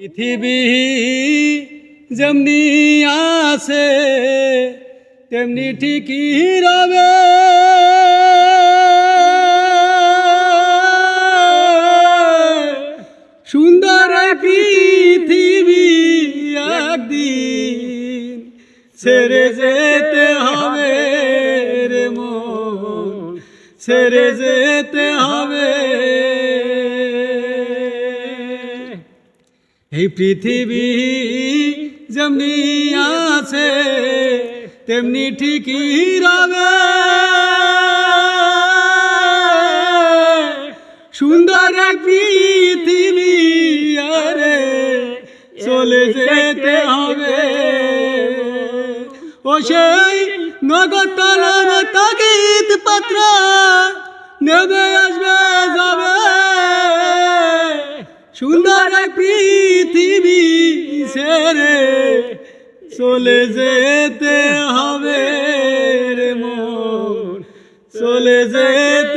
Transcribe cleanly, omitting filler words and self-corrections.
পৃথিবী যেমনি আছে তেমনি ঠিকই রবে। সুন্দর পৃথিবী একদিন ছেড়ে যেতে হবে রে মন, ছেড়ে যেতে হবে। এই পৃথিবী যেমনি আছে তেমনি ঠিকই রবে। সুন্দর পৃথিবী আরে চলে যেতে হবে। ও সেই নগরতলার তাগিদ পাত্র নেমে আসবে যাবে। সুন্দর পৃথিবী ছেড়ে চলে যেতে হবে রে মন, চলে যেতে